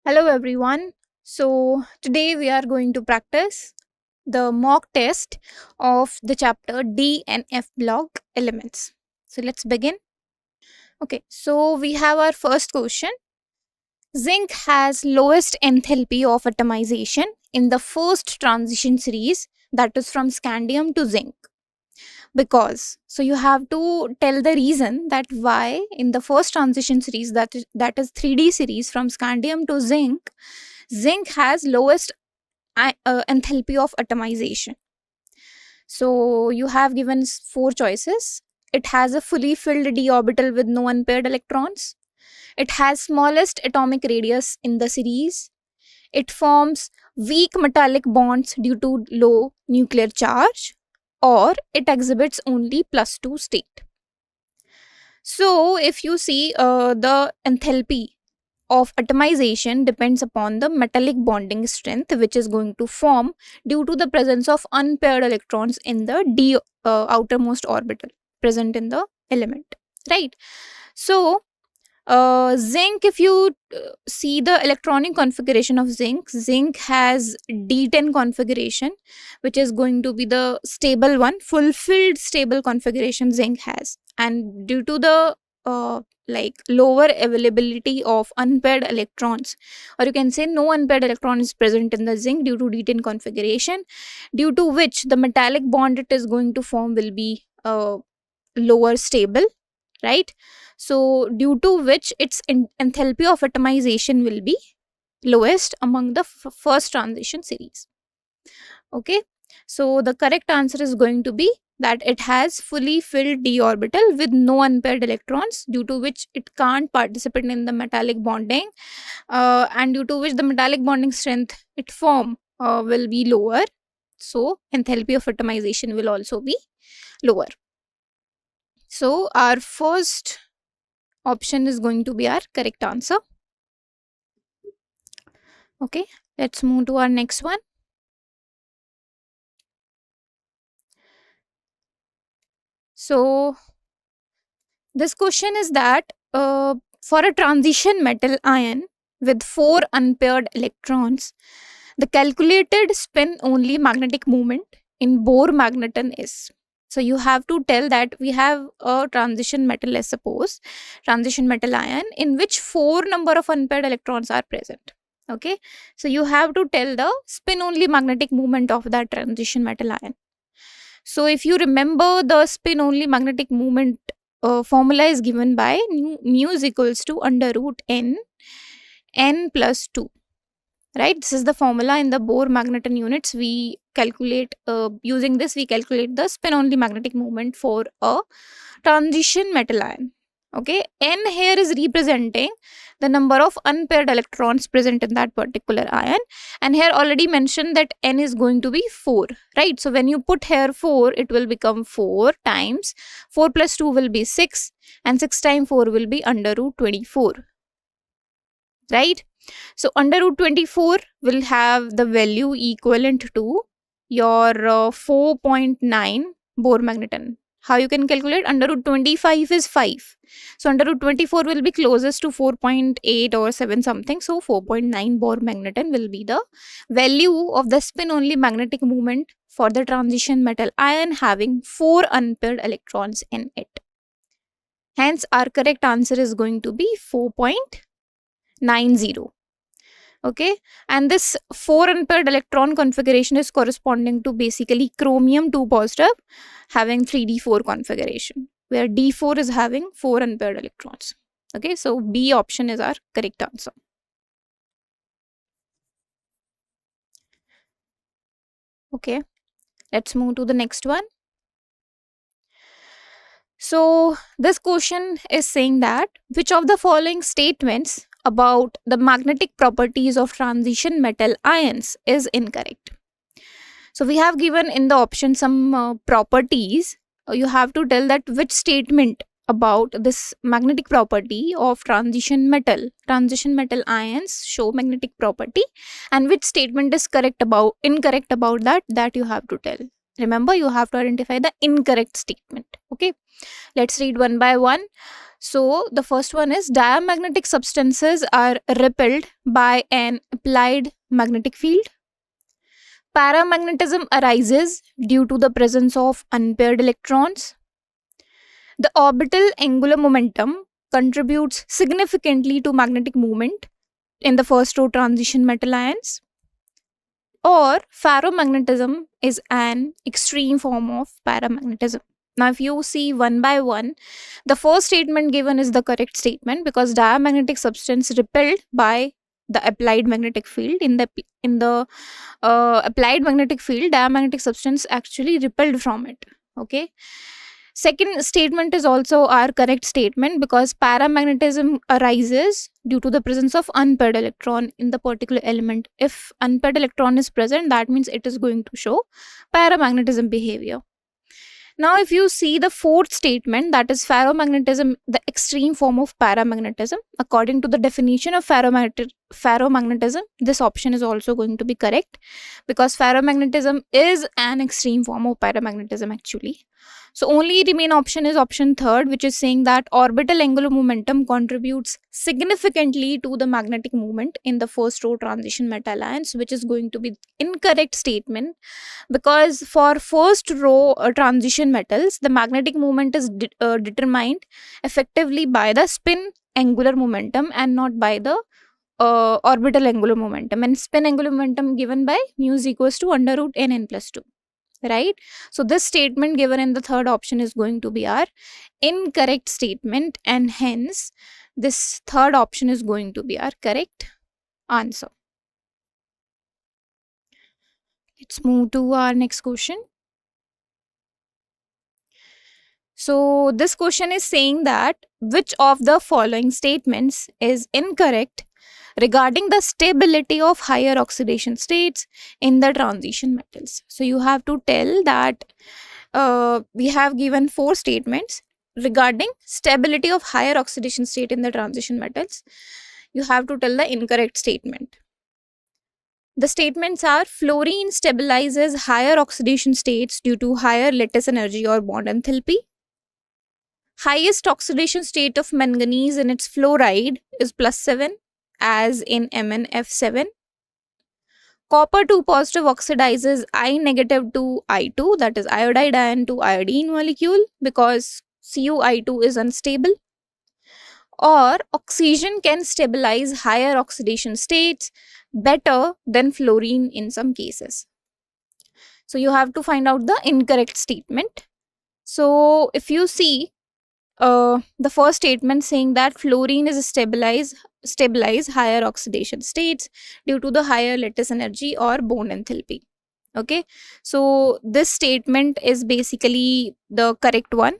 Hello everyone. So today we are going to practice the mock test of the chapter D and F block elements. So let's begin. Okay, so we have our first question. Zinc has lowest enthalpy of atomization in the first transition series, that is from scandium to zinc. Because so you have to tell the reason that why in the first transition series, that is 3D series from scandium to zinc has lowest enthalpy of atomization. So you have given four choices. It has a fully filled d orbital with no unpaired electrons. It has smallest atomic radius in the series. It forms weak metallic bonds due to low nuclear charge, or it exhibits only +2 state. So if you see the enthalpy of atomization depends upon the metallic bonding strength which is going to form due to the presence of unpaired electrons in the d outermost orbital present in the element, right? So zinc, if you see the electronic configuration of zinc has d10 configuration, which is going to be the stable one, fulfilled stable configuration zinc has. And due to the lower availability of unpaired electrons, or you can say no unpaired electron is present in the zinc due to d10 configuration, due to which the metallic bond it is going to form will be lower stable, right? So due to which its enthalpy of atomization will be lowest among the first transition series. Okay, so the correct answer is going to be that it has fully filled d orbital with no unpaired electrons, due to which it can't participate in the metallic bonding, and due to which the metallic bonding strength it form will be lower, so enthalpy of atomization will also be lower. So our first option is going to be our correct answer. Okay, let's move to our next one. So this question is that for a transition metal ion with 4 unpaired electrons, the calculated spin only magnetic moment in Bohr magneton is. So you have to tell that we have a transition metal, let's suppose transition metal ion in which 4 number of unpaired electrons are present. Okay, so you have to tell the spin only magnetic moment of that transition metal ion. So if you remember, the spin only magnetic moment formula is given by mu is equals to under root n plus 2, right? This is the formula in the Bohr magneton units. We calculate using this, we calculate the spin only magnetic moment for a transition metal ion. Okay, n here is representing the number of unpaired electrons present in that particular ion, and here already mentioned that n is going to be 4, right? So when you put here 4, it will become 4 times 4 plus 2 will be 6, and 6 times 4 will be under root 24, right? So under root 24 will have the value equivalent to your 4.9 Bohr magneton. How you can calculate? Under root 25 is 5. So under root 24 will be closest to 4.8 or 7 something. So 4.9 Bohr magneton will be the value of the spin only magnetic moment for the transition metal ion having 4 unpaired electrons in it. Hence our correct answer is going to be 4.90. Okay, and this 4 unpaired electron configuration is corresponding to basically chromium 2 positive having 3d4 configuration, where d4 is having 4 unpaired electrons. Okay, so B option is our correct answer. Okay, let's move to the next one. So this question is saying that which of the following statements about the magnetic properties of transition metal ions is incorrect? So we have given in the option some properties. You have to tell that which statement about this magnetic property of transition metal ions show magnetic property, and which statement is incorrect about that you have to tell. Remember, you have to identify the incorrect statement. Okay, let's read one by one. So the first one is diamagnetic substances are repelled by an applied magnetic field. Paramagnetism arises due to the presence of unpaired electrons. The orbital angular momentum contributes significantly to magnetic movement in the first row transition metal ions. Or ferromagnetism is an extreme form of paramagnetism. Now, if you see one by one, the first statement given is the correct statement because diamagnetic substance repelled by the applied magnetic field. In the applied magnetic field, diamagnetic substance actually repelled from it. Okay. Second statement is also our correct statement because paramagnetism arises due to the presence of unpaired electron in the particular element. If unpaired electron is present, that means it is going to show paramagnetism behavior. Now, if you see the fourth statement, that is ferromagnetism, the extreme form of paramagnetism, according to the definition of ferromagnetism, this option is also going to be correct because ferromagnetism is an extreme form of paramagnetism actually. So, only remain option is option third, which is saying that orbital angular momentum contributes significantly to the magnetic movement in the first row transition metal ions, which is going to be incorrect statement because for first row transition metals the magnetic moment is determined effectively by the spin angular momentum and not by the orbital angular momentum, and spin angular momentum given by mu is equals to under root n plus 2, right? So this statement given in the third option is going to be our incorrect statement, and hence this third option is going to be our correct answer. Let's move to our next question. So this question is saying that which of the following statements is incorrect regarding the stability of higher oxidation states in the transition metals. So you have to tell that we have given 4 statements regarding stability of higher oxidation state in the transition metals. You have to tell the incorrect statement. The statements are fluorine stabilizes higher oxidation states due to higher lattice energy or bond enthalpy. Highest oxidation state of manganese in its fluoride is +7 as in MnF7. Copper 2 positive oxidizes I negative to I2, that is iodide ion to iodine molecule, because CuI2 is unstable. Or oxygen can stabilize higher oxidation states better than fluorine in some cases. So you have to find out the incorrect statement. So if you see the first statement saying that fluorine is stabilize higher oxidation states due to the higher lattice energy or bond enthalpy. Okay, so this statement is basically the correct one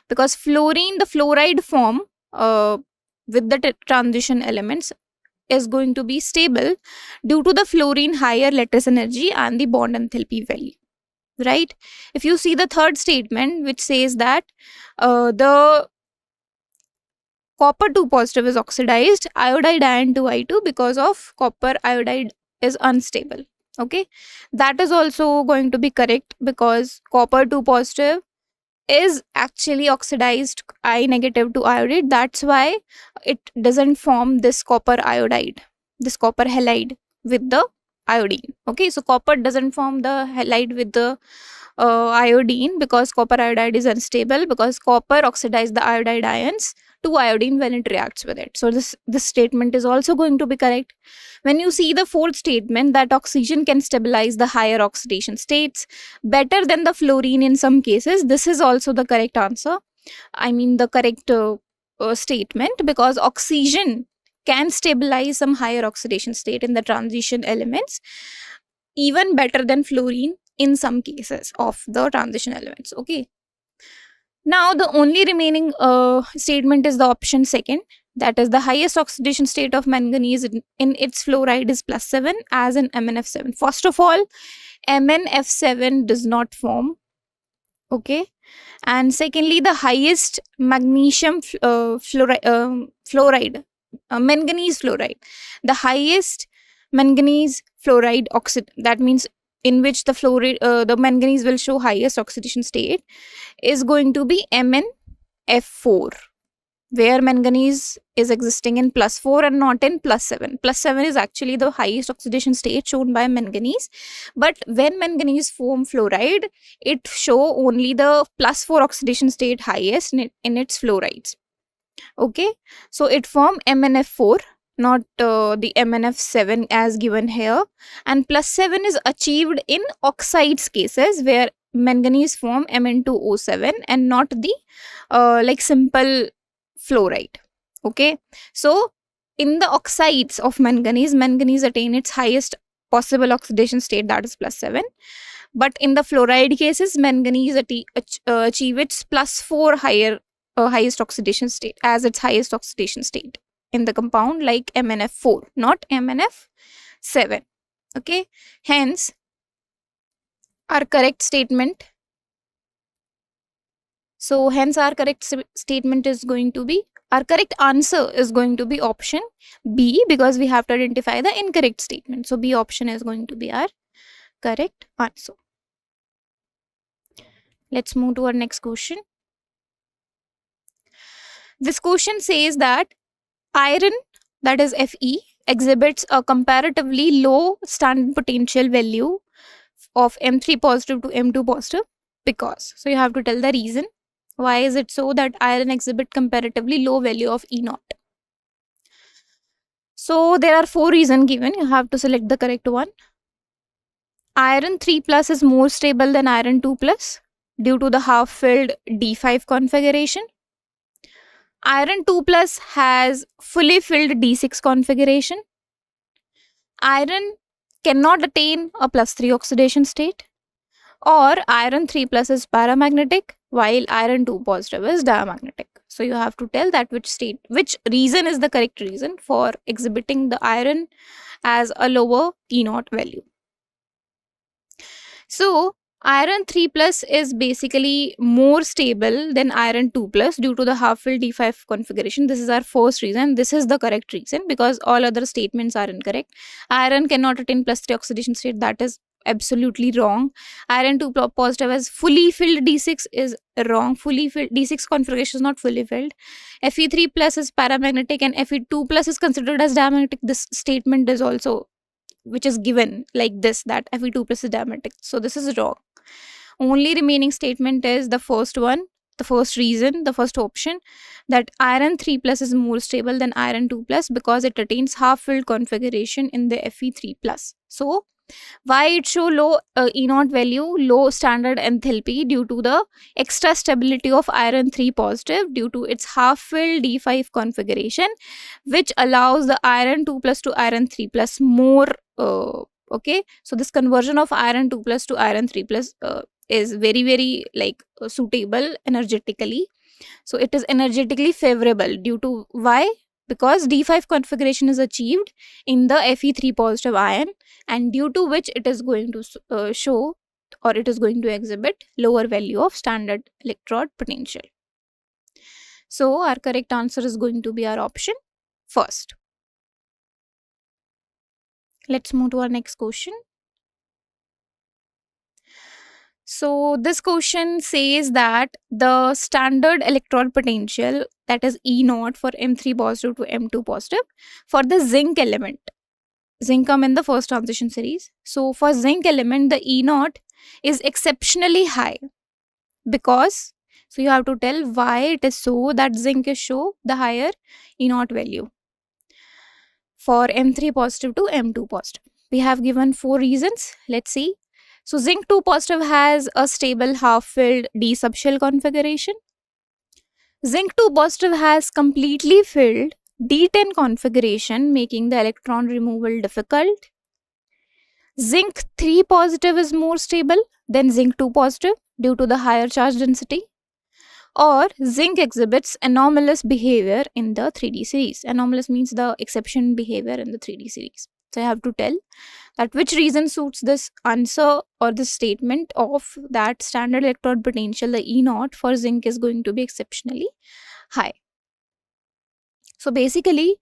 because fluorine, the fluoride form with the transition elements, is going to be stable due to the fluorine higher lattice energy and the bond enthalpy value, right? If you see the third statement, which says that the copper 2 positive is oxidized iodide ion to I2 because of copper iodide is unstable. Okay, that is also going to be correct because copper 2 positive is actually oxidized I negative to iodide. That's why it doesn't form this copper iodide, this copper halide with the iodine. Okay, so copper doesn't form the halide with the iodine because copper iodide is unstable because copper oxidizes the iodide ions to iodine when it reacts with it. So this statement is also going to be correct. When you see the fourth statement that oxygen can stabilize the higher oxidation states better than the fluorine in some cases, this is also the correct answer. I mean the correct statement because oxygen can stabilize some higher oxidation state in the transition elements even better than fluorine in some cases of the transition elements. Okay, now the only remaining statement is the option second, that is the highest oxidation state of manganese in its fluoride is +7 as in MnF7. First of all, MnF7 does not form. Okay, and secondly the highest magnesium fluoride, manganese fluoride, the highest manganese fluoride oxide, that means in which the fluoride the manganese will show highest oxidation state, is going to be MnF4. where manganese is existing in +4 and not in +7. +7 is actually the highest oxidation state shown by manganese, but when manganese form fluoride, it show only the +4 oxidation state highest in its fluorides. Okay, so it form MnF4, not the MnF7 as given here, and +7 is achieved in oxides cases where manganese form Mn2O7 and not the like simple fluoride. Okay, so in the oxides of manganese attain its highest possible oxidation state, that is +7, but in the fluoride cases manganese achieve its +4 higher highest oxidation state as its highest oxidation state in the compound like MnF4, not MnF7. Okay, hence our correct statement statement is going to be, our correct answer is going to be option B, because we have to identify the incorrect statement. So B option is going to be our correct answer. Let's move to our next question. This question says that iron, that is Fe, exhibits a comparatively low standard potential value of M3 positive to M2 positive because. So you have to tell the reason. Why is it so that iron exhibit comparatively low value of E naught? So there are 4 reasons given. You have to select the correct one. Iron 3 plus is more stable than iron 2 plus due to the half-filled D5 configuration. Iron 2 plus has fully filled D6 configuration. Iron cannot attain a +3 oxidation state. Or iron 3 plus is paramagnetic while iron 2 positive is diamagnetic. So you have to tell that which reason is the correct reason for exhibiting the iron as a lower E naught value. So iron 3 plus is basically more stable than iron 2 plus due to the half-filled D5 configuration. This is our first reason. This is the correct reason because all other statements are incorrect. Iron cannot attain +3 oxidation state. That is absolutely wrong. Iron 2 positive has fully filled D6 is wrong. Fully filled D6 configuration is not fully filled. Fe3 plus is paramagnetic and Fe2 plus is considered as diamagnetic. This statement is also, which is given like this, that Fe2 plus is diamagnetic. So this is wrong. Only remaining statement is the first one, the first reason, the first option, that iron 3 plus is more stable than iron 2 plus because it attains half-filled configuration in the Fe3 plus. So why it show low E naught value, low standard enthalpy due to the extra stability of iron 3 positive due to its half-filled D5 configuration, which allows the iron 2 plus to iron 3 plus more. Okay, so this conversion of iron 2 plus to iron 3 plus is very suitable energetically. So it is energetically favorable due to why? Because D5 configuration is achieved in the Fe3 positive ion, and due to which it is going to show, or it is going to exhibit, lower value of standard electrode potential. So our correct answer is going to be our option first. Let's move to our next question. So this question says that the standard electrode potential, that is E naught for M3 positive to M2 positive for the zinc element. Zinc come in the first transition series. So for zinc element, the E naught is exceptionally high because, so you have to tell why it is so that zinc is show the higher E naught value for M3 positive to M2 positive. We have given 4 reasons. Let's see. So zinc 2 positive has a stable half-filled D subshell configuration. Zinc 2 positive has completely filled D10 configuration, making the electron removal difficult. Zinc 3 positive is more stable than zinc 2 positive due to the higher charge density. Or zinc exhibits anomalous behavior in the 3D series. Anomalous means the exception behavior in the 3D series. So I have to tell that which reason suits this answer or this statement of that standard electrode potential, the E naught for zinc is going to be exceptionally high. So basically,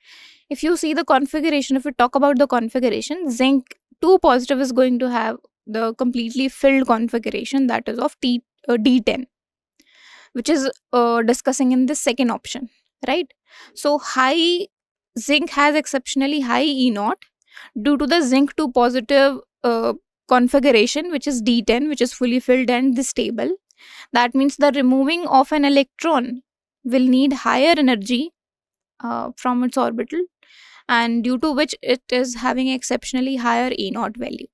if you see the configuration, if we talk about the configuration, zinc 2 positive is going to have the completely filled configuration, that is of D10, which is discussing in the second option. right? So high zinc has exceptionally high E naught due to the zinc 2 positive configuration, which is D10, which is fully filled and stable. That means the removing of an electron will need higher energy from its orbital, and due to which it is having exceptionally higher E naught value.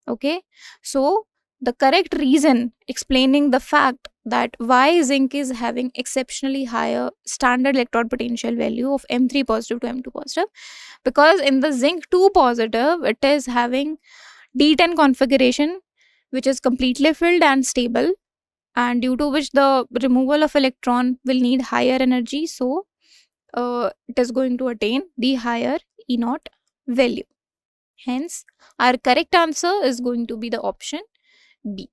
Okay, so the correct reason explaining the fact that why zinc is having exceptionally higher standard electrode potential value of M3 positive to M2 positive, because in the zinc 2 positive it is having D10 configuration, which is completely filled and stable, and due to which the removal of electron will need higher energy, so it is going to attain the higher E naught value. Hence, our correct answer is going to be the option B.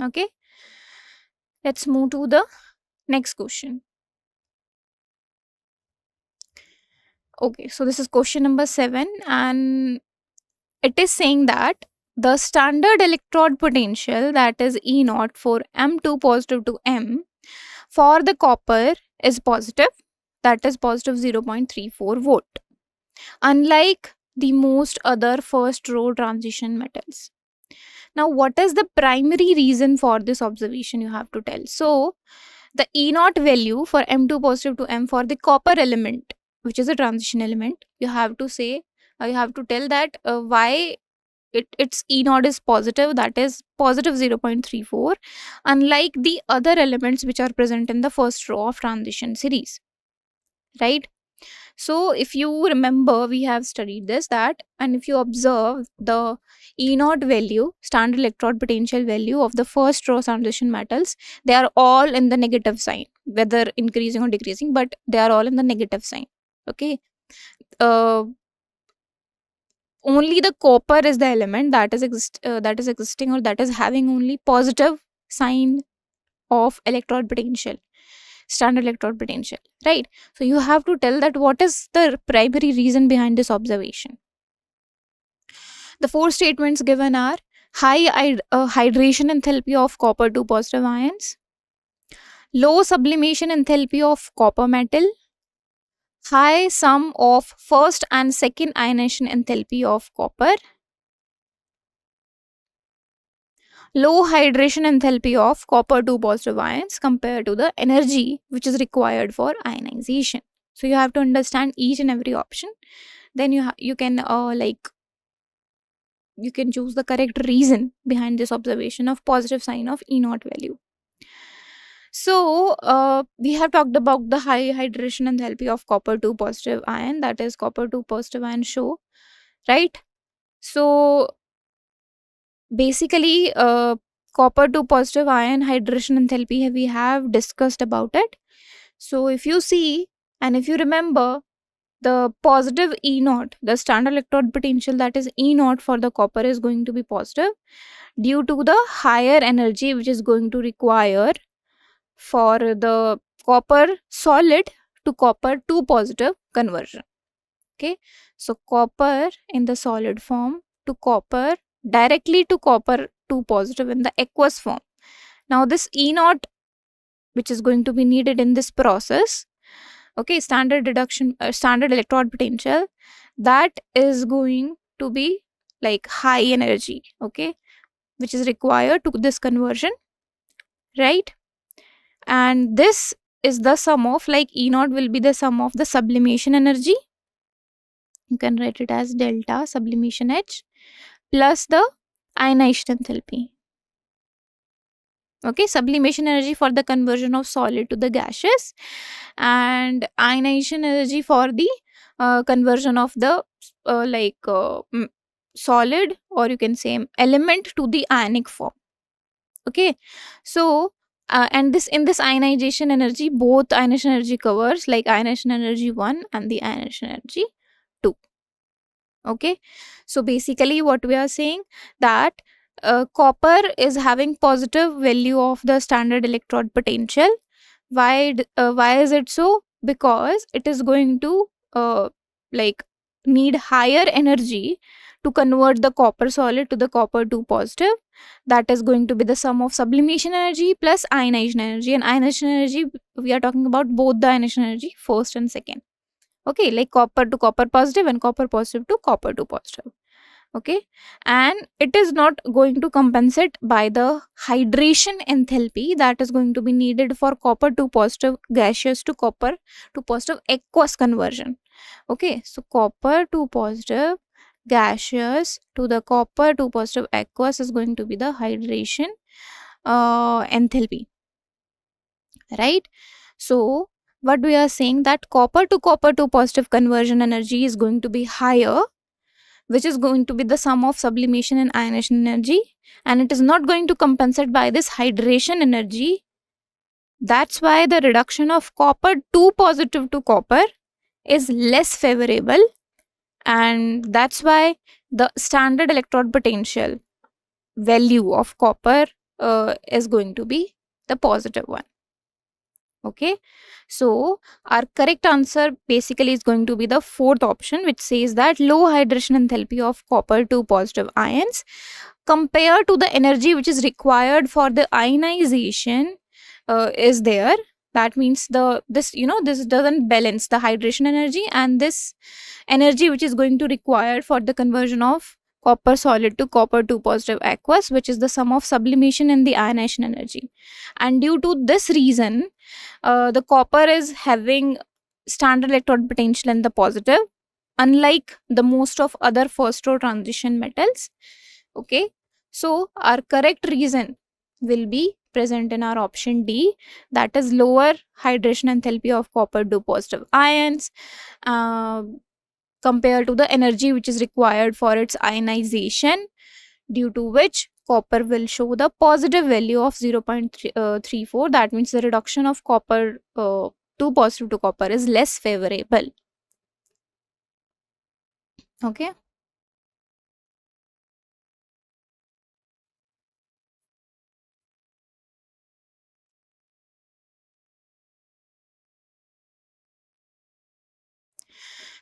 Okay, let's move to the next question. Okay, so this is question number 7, and it is saying that the standard electrode potential, that is E naught for M2 positive to M, for the copper is positive, that is positive 0.34 volt, unlike the most other first row transition metals. Now, what is the primary reason for this observation? You have to tell. So, the E naught value for M2 positive to M for the copper element, which is a transition element, you have to say, you have to tell that why its E naught is positive, that is positive 0.34, unlike the other elements which are present in the first row of transition series, right? So if you remember, we have studied this, that, and if you observe the E naught value, standard electrode potential value of the first row transition metals, they are all in the negative sign, whether increasing or decreasing, but they are all in the negative sign. Okay. Only the copper is the element that is existing, or that is having only positive sign of electrode potential, standard electrode potential, right? So you have to tell that what is the primary reason behind this observation. The four statements given are hydration enthalpy of copper 2 positive ions, low sublimation enthalpy of copper metal, high sum of first and second ionization enthalpy of copper, low hydration enthalpy of copper 2 positive ions compared to the energy which is required for ionization. So you have to understand each and every option, then you can you can choose the correct reason behind this observation of positive sign of E naught value. So we have talked about the high hydration enthalpy of copper 2 positive ion, that is copper 2 positive ion show, right? So basically copper 2 positive ion hydration enthalpy we have discussed about it. So if you see and if you remember, the positive E naught, the standard electrode potential, that is E naught for the copper, is going to be positive due to the higher energy which is going to require for the copper solid to copper 2 positive conversion. Okay, so copper in the solid form to copper, directly to copper 2 positive in the aqueous form. Now this E naught which is going to be needed in this process, okay, standard electrode potential, that is going to be like high energy, okay, which is required to this conversion, right? And this is the sum of, like, E naught will be the sum of the sublimation energy, you can write it as delta sublimation H, plus the ionization enthalpy. Okay, sublimation energy for the conversion of solid to the gaseous, and ionization energy for the conversion of the solid, or you can say element, to the ionic form. Okay, so and this in this ionization energy, both ionization energy covers, like ionization energy 1 and the ionization energy 2. Okay, so basically what we are saying, that copper is having positive value of the standard electrode potential. Why is it so? Because it is going to like need higher energy to convert the copper solid to the copper 2 positive. That is going to be the sum of sublimation energy plus ionization energy. And ionization energy, we are talking about both the ionization energy, first and second. Okay, like copper to copper positive and copper positive to copper 2 positive. Okay, and it is not going to compensate by the hydration enthalpy that is going to be needed for copper 2 positive gaseous to copper 2 positive aqueous conversion. Okay, so copper 2 positive gaseous to the copper 2 positive aqueous is going to be the hydration enthalpy, right? So what we are saying, that copper to copper 2 positive conversion energy is going to be higher, which is going to be the sum of sublimation and ionization energy, and it is not going to compensate by this hydration energy. That's why the reduction of copper 2 positive to copper is less favorable, and that's why the standard electrode potential value of copper is going to be the positive one. Okay, so our correct answer basically is going to be the fourth option, which says that low hydration enthalpy of copper 2 positive ions compared to the energy which is required for the ionization is there. That means this doesn't balance the hydration energy and this energy which is going to required for the conversion of copper solid to copper 2 positive aqueous, which is the sum of sublimation and the ionization energy. And due to this reason, the copper is having standard electrode potential in the positive, unlike the most of other first row transition metals. Okay, so our correct reason will be present in our option D, that is lower hydration enthalpy of copper 2 positive ions compared to the energy which is required for its ionization, due to which copper will show the positive value of 0.34. That means the reduction of copper 2 positive to copper is less favorable. Okay,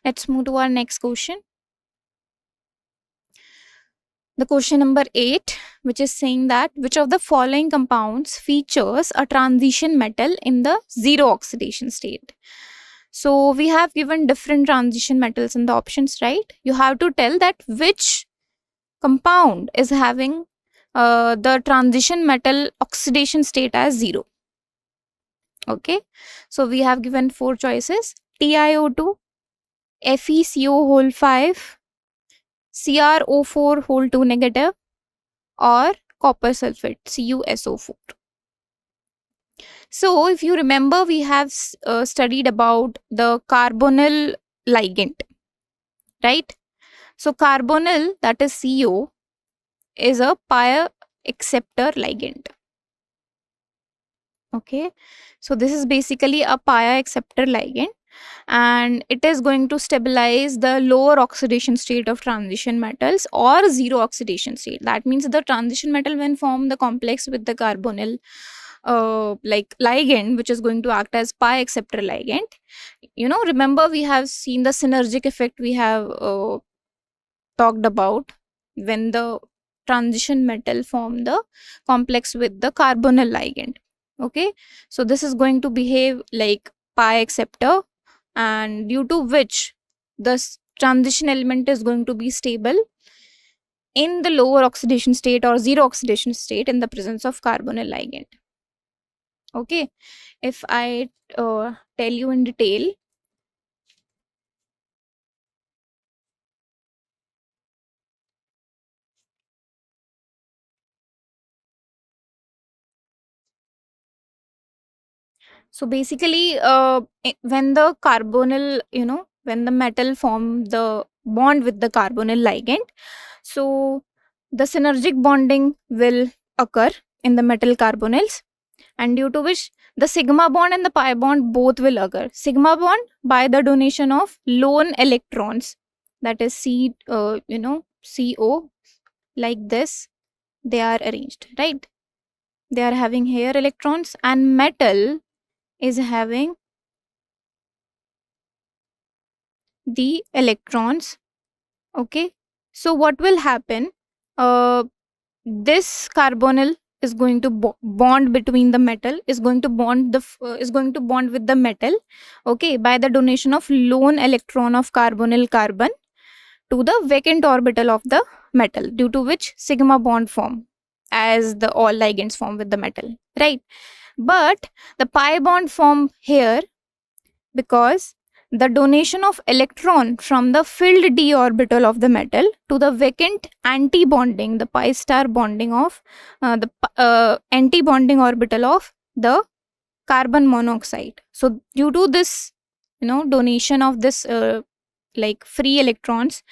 let's move to our next question. The question number 8, which is saying that which of the following compounds features a transition metal in the zero oxidation state. So we have given different transition metals in the options, right? You have to tell that which compound is having the transition metal oxidation state as 0. Okay, so we have given 4 choices: TiO2, FeCO whole 5, CrO4 whole 2 negative, or copper sulfate CuSO4. So if you remember, we have studied about the carbonyl ligand, right? So carbonyl, that is CO, is a pi acceptor ligand. Okay, so this is basically a pi acceptor ligand, and it is going to stabilize the lower oxidation state of transition metals or zero oxidation state. That means the transition metal, when form the complex with the carbonyl like ligand, which is going to act as pi acceptor ligand. Remember, we have seen the synergic effect we have talked about when the transition metal form the complex with the carbonyl ligand. Okay, so this is going to behave like pi acceptor, and due to which the transition element is going to be stable in the lower oxidation state or zero oxidation state in the presence of carbonyl ligand. Okay, if I tell you in detail, so basically when the carbonyl, when the metal form the bond with the carbonyl ligand, so the synergic bonding will occur in the metal carbonyls, and due to which the sigma bond and the pi bond both will occur. Sigma bond by the donation of lone electrons, that is CO, like this they are arranged, right? They are having here electrons, and metal is having the electrons. Okay, So what will happen? This carbonyl is going to bond between the metal, is going to bond with the metal, okay, by the donation of lone electron of carbonyl carbon to the vacant orbital of the metal, due to which sigma bond form, as the all ligands form with the metal, right? But the pi bond form here because the donation of electron from the filled d orbital of the metal to the vacant anti-bonding, the pi star bonding of the anti-bonding orbital of the carbon monoxide. So due to this, donation of this like free electrons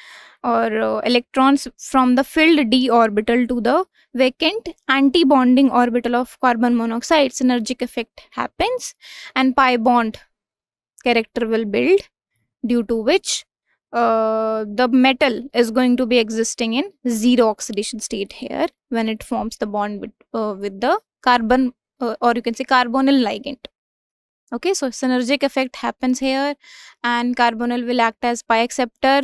or electrons from the filled d orbital to the vacant anti-bonding orbital of carbon monoxide, synergic effect happens and pi bond character will build, due to which the metal is going to be existing in zero oxidation state here when it forms the bond with the carbon or you can say carbonyl ligand. Okay, so synergic effect happens here and carbonyl will act as pi acceptor.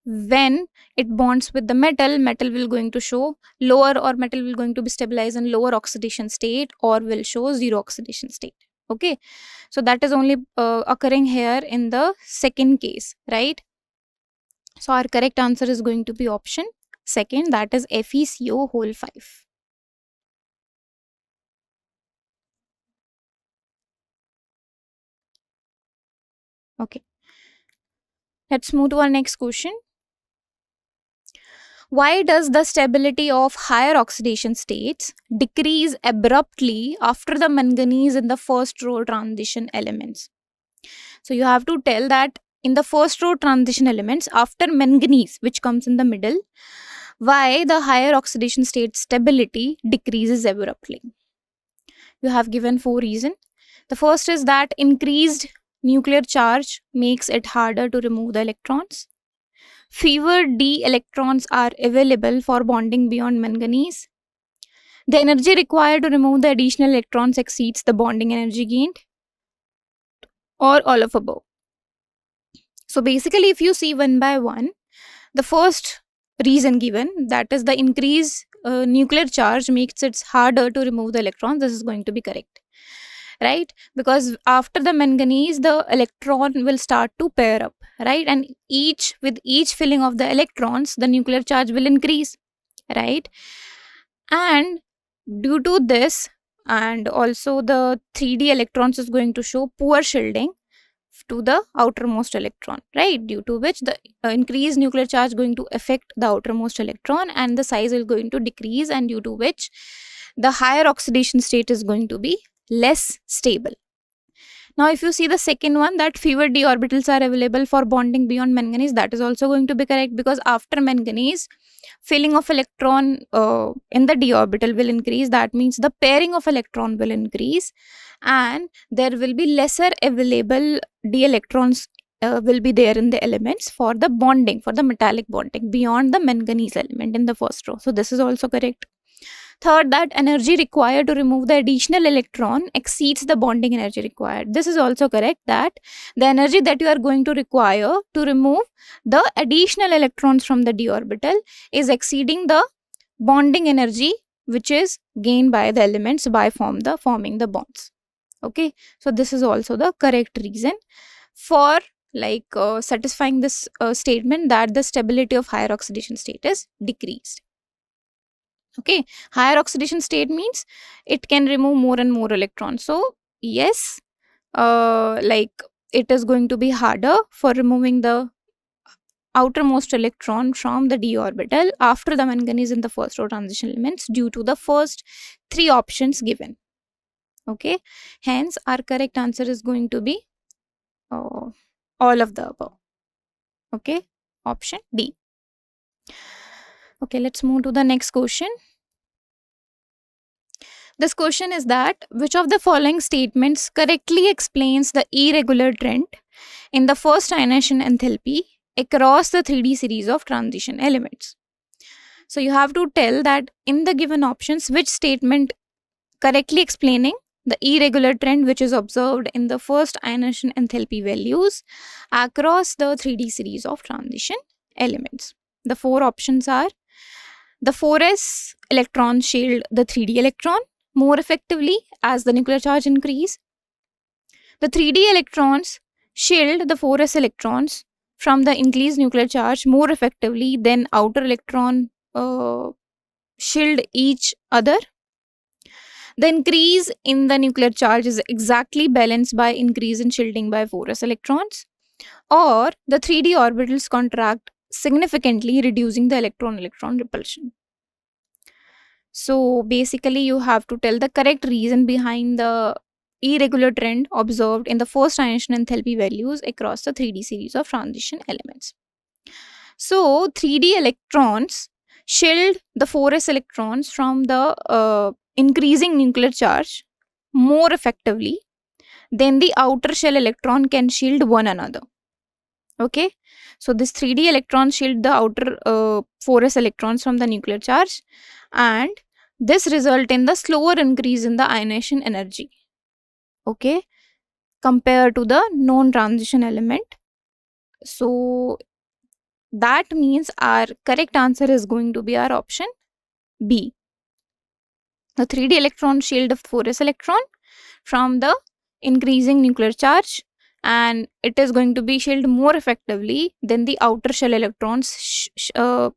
When it bonds with the metal, metal will going to show lower, or metal will going to be stabilized in lower oxidation state or will show zero oxidation state. Okay, so that is only occurring here in the second case, right? So our correct answer is going to be option second, that is FeCO whole 5. Okay, let's move to our next question. Why does the stability of higher oxidation states decrease abruptly after the manganese in the first row transition elements? So you have to tell that in the first row transition elements, after manganese, which comes in the middle, why the higher oxidation state stability decreases abruptly. You have given 4 reasons. The first is that increased nuclear charge makes it harder to remove the electrons. Fewer d electrons are available for bonding beyond manganese. The energy required to remove the additional electrons exceeds the bonding energy gained, or all of above. So basically, if you see one by one, the first reason given, that is the increased nuclear charge makes it harder to remove the electrons, this is going to be correct, right? Because after the manganese, the electron will start to pair up, right? And with each filling of the electrons, the nuclear charge will increase, right? And due to this, and also the 3d electrons is going to show poor shielding to the outermost electron, right? Due to which the increased nuclear charge going to affect the outermost electron and the size is going to decrease, and due to which the higher oxidation state is going to be less stable. Now if you see the second one, that fewer d orbitals are available for bonding beyond manganese, that is also going to be correct, because after manganese, filling of electron in the d orbital will increase. That means the pairing of electron will increase and there will be lesser available d electrons will be there in the elements for the bonding, for the metallic bonding beyond the manganese element in the first row. So this is also correct. Third, that energy required to remove the additional electron exceeds the bonding energy required. This is also correct, that the energy that you are going to require to remove the additional electrons from the d orbital is exceeding the bonding energy which is gained by the elements by forming the bonds. Okay, so this is also the correct reason for satisfying this statement that the stability of higher oxidation state is decreased. Okay, higher oxidation state means it can remove more and more electrons. So yes, it is going to be harder for removing the outermost electron from the d orbital after the manganese in the first row transition elements, due to the first 3 options given. Okay, hence our correct answer is going to be all of the above. Okay, option D. Okay, let's move to the next question. This question is that which of the following statements correctly explains the irregular trend in the first ionization enthalpy across the 3D series of transition elements? So you have to tell that in the given options, which statement correctly explaining the irregular trend which is observed in the first ionization enthalpy values across the 3D series of transition elements. The four options are: the 4s electrons shield the 3d electron more effectively as the nuclear charge increase. The 3d electrons shield the 4s electrons from the increased nuclear charge more effectively than outer electron shield each other. The increase in the nuclear charge is exactly balanced by increase in shielding by 4s electrons, or the 3d orbitals contract significantly, reducing the electron-electron repulsion. So basically you have to tell the correct reason behind the irregular trend observed in the first ionization enthalpy values across the 3D series of transition elements. So 3D electrons shield the 4s electrons from the increasing nuclear charge more effectively than the outer shell electron can shield one another. Okay, so this 3D electrons shield the outer 4s electrons from the nuclear charge, and this result in the slower increase in the ionization energy, okay, compared to the non-transition element. So that means our correct answer is going to be our option B. The 3D electron shield the 4s electron from the increasing nuclear charge, and it is going to be shielded more effectively than the outer shell electrons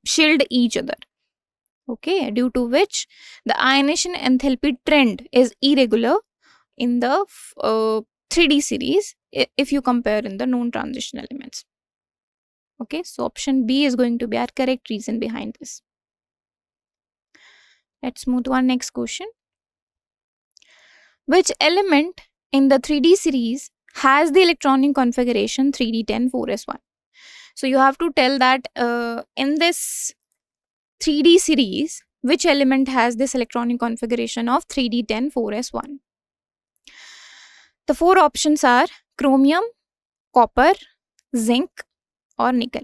shield each other. Okay, due to which the ionization enthalpy trend is irregular in the 3D series if you compare in the non-transition elements. Okay, so option B is going to be our correct reason behind this. Let's move to our next question. Which element in the 3D series has the electronic configuration 3d10 4s1? So you have to tell that in this 3D series, which element has this electronic configuration of 3d10 4s1? The four options are chromium, copper, zinc, or nickel.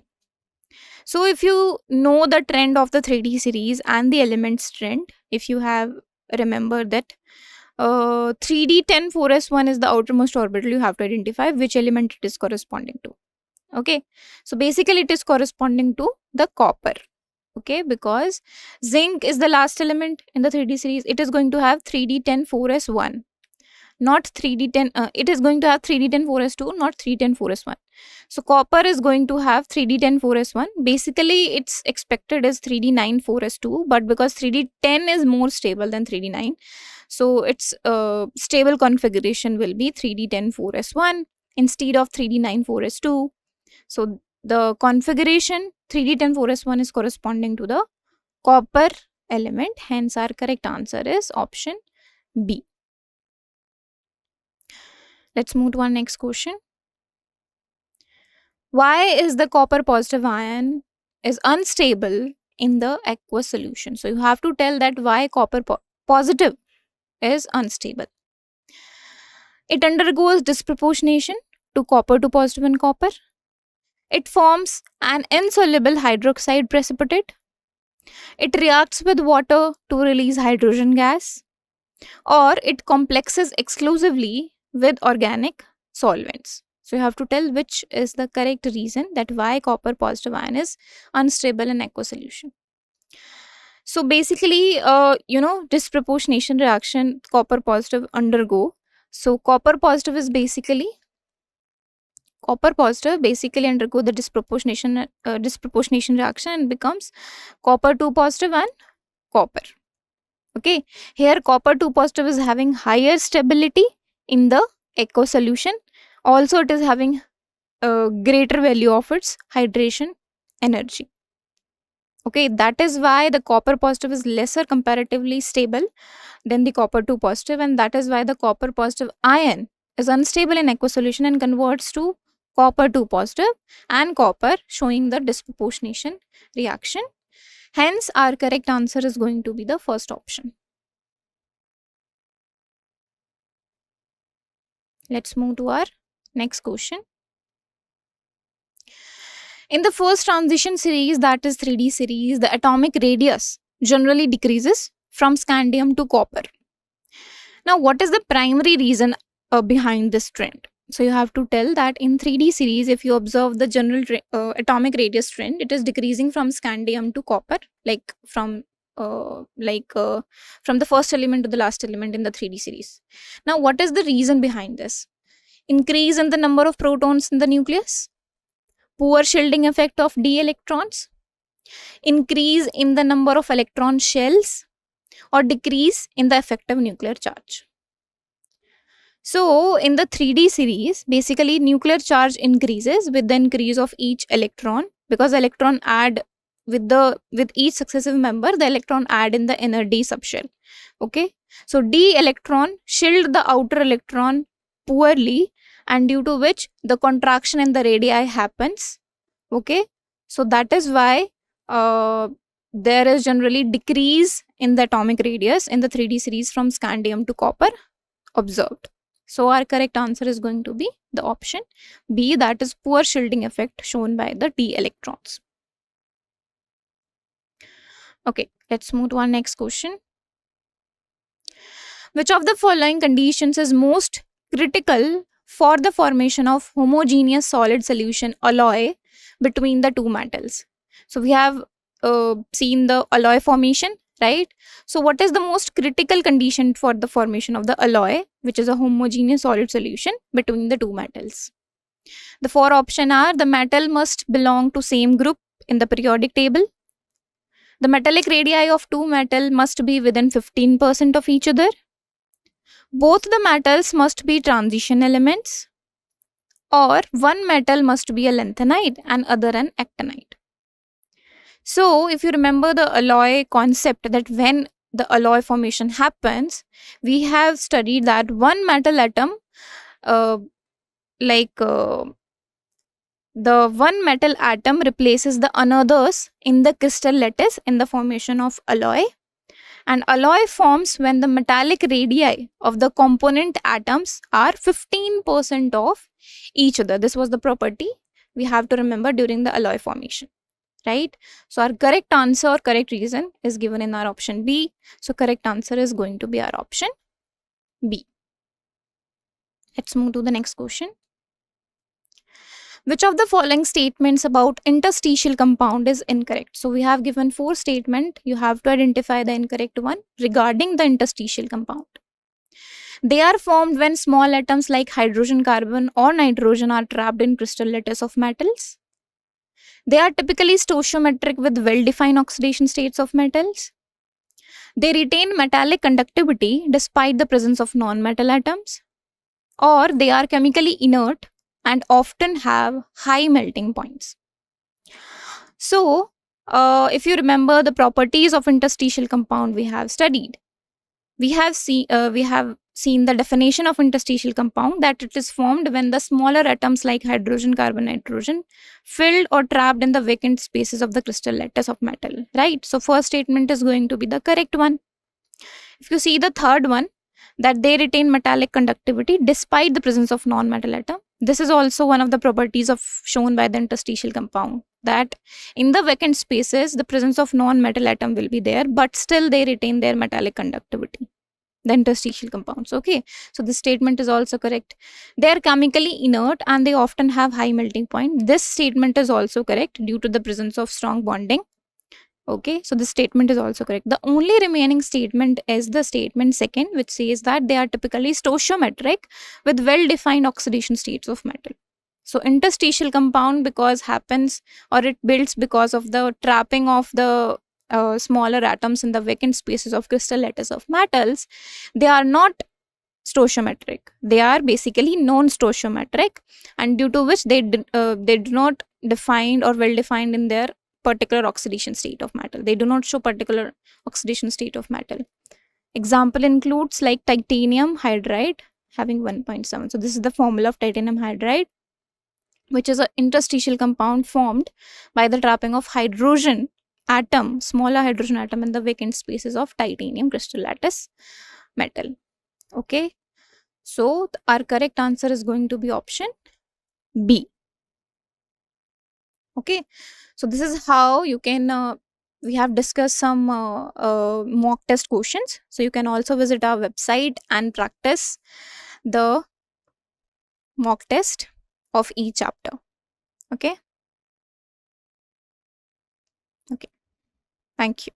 So if you know the trend of the 3D series and the elements trend, if you have remembered that 3d10 4s1 is the outermost orbital, you have to identify which element it is corresponding to. Okay, so basically it is corresponding to the copper. Okay, because zinc is the last element in the 3D series, it is going to have 3d10 4s1, not 3d10 it is going to have 3d10 4s2, not 3d10 4s1. So copper is going to have 3d10 4s1. Basically it's expected as 3d9 4s2, but because 3d10 is more stable than 3d9, so its stable configuration will be 3d10 4s1 instead of 3d9 4s2. So the configuration 3d10 4s1 is corresponding to the copper element, hence our correct answer is option B. Let's move to our next question. Why is the copper positive ion is unstable in the aqueous solution? So you have to tell that why copper positive is unstable. It undergoes disproportionation to positive and copper. It forms an insoluble hydroxide precipitate. It reacts with water to release hydrogen gas, or it complexes exclusively with organic solvents. So you have to tell which is the correct reason that why copper positive ion is unstable in aqueous solution. So basically, disproportionation reaction copper positive undergo. So copper positive basically undergo the disproportionation reaction and becomes copper 2 positive and copper. Okay, here copper 2 positive is having higher stability in the aqueous solution. Also it is having a greater value of its hydration energy. Okay, that is why the copper positive is lesser comparatively stable than the copper 2 positive, and that is why the copper positive ion is unstable in aqueous solution and converts to copper 2 positive and copper, showing the disproportionation reaction. Hence our correct answer is going to be the first option. Let's move to our next question. In the first transition series, that is 3D series, the atomic radius generally decreases from scandium to copper. Now, what is the primary reason behind this trend? So you have to tell that in 3D series, if you observe the general atomic radius trend, it is decreasing from scandium to copper, like from the first element to the last element in the 3D series. Now, what is the reason behind this? Increase in the number of protons in the nucleus, poor shielding effect of d electrons, increase in the number of electron shells, or decrease in the effective nuclear charge. So in the 3D series, basically nuclear charge increases with the increase of each electron, because electron add with each successive member, the electron add in the inner d subshell. Okay, so d electron shield the outer electron poorly, and due to which the contraction in the radii happens. Okay, so that is why there is generally decrease in the atomic radius in the 3D series from scandium to copper observed. So our correct answer is going to be the option B, that is poor shielding effect shown by the d electrons. Okay, let's move to our next question. Which of the following conditions is most critical for the formation of homogeneous solid solution alloy between the two metals? So we have seen the alloy formation, right? So what is the most critical condition for the formation of the alloy, which is a homogeneous solid solution between the two metals? The four options are: the metal must belong to same group in the periodic table, the metallic radii of two metal must be within 15% of each other, both the metals must be transition elements, or one metal must be a lanthanide and other an actinide. So if you remember the alloy concept, that when the alloy formation happens, we have studied that one metal atom, uh, the one metal atom replaces the anothers in the crystal lattice in the formation of alloy. And alloy forms when the metallic radii of the component atoms are 15% of each other. This was the property we have to remember during the alloy formation, right? So our correct answer, correct reason is given in our option B. So correct answer is going to be our option B. Let's move to the next question. Which of the following statements about interstitial compound is incorrect? So we have given 4 statements. You have to identify the incorrect one regarding the interstitial compound. They are formed when small atoms like hydrogen, carbon, or nitrogen are trapped in crystal lattice of metals. They are typically stoichiometric with well-defined oxidation states of metals. They retain metallic conductivity despite the presence of non-metal atoms. Or they are chemically inert and often have high melting points. So, if you remember the properties of interstitial compound we have studied, we have seen the definition of interstitial compound, that it is formed when the smaller atoms like hydrogen, carbon, nitrogen filled or trapped in the vacant spaces of the crystal lattice of metal, right? So first statement is going to be the correct one. If you see the third one, that they retain metallic conductivity despite the presence of non-metal atom. This is also one of the properties of shown by the interstitial compound, that in the vacant spaces the presence of non-metal atom will be there, but still they retain their metallic conductivity, the interstitial compounds. Okay, so this statement is also correct. They are chemically inert and they often have high melting point. This statement is also correct due to the presence of strong bonding. Okay, so this statement is also correct. The only remaining statement is the statement second, which says that they are typically stoichiometric with well-defined oxidation states of metal. So interstitial compound because happens, or it builds because of the trapping of the smaller atoms in the vacant spaces of crystal lattice of metals. They are not stoichiometric. They are basically non-stoichiometric, and due to which they do not defined or well defined in their particular oxidation state of metal. They do not show particular oxidation state of metal. Example includes like titanium hydride having 1.7. So this is the formula of titanium hydride, which is an interstitial compound formed by the trapping of hydrogen atom, smaller hydrogen atom in the vacant spaces of titanium crystal lattice metal. Okay, so our correct answer is going to be option B. Okay, so this is how you can we have discussed some mock test questions. So you can also visit our website and practice the mock test of each chapter. Okay. Thank you.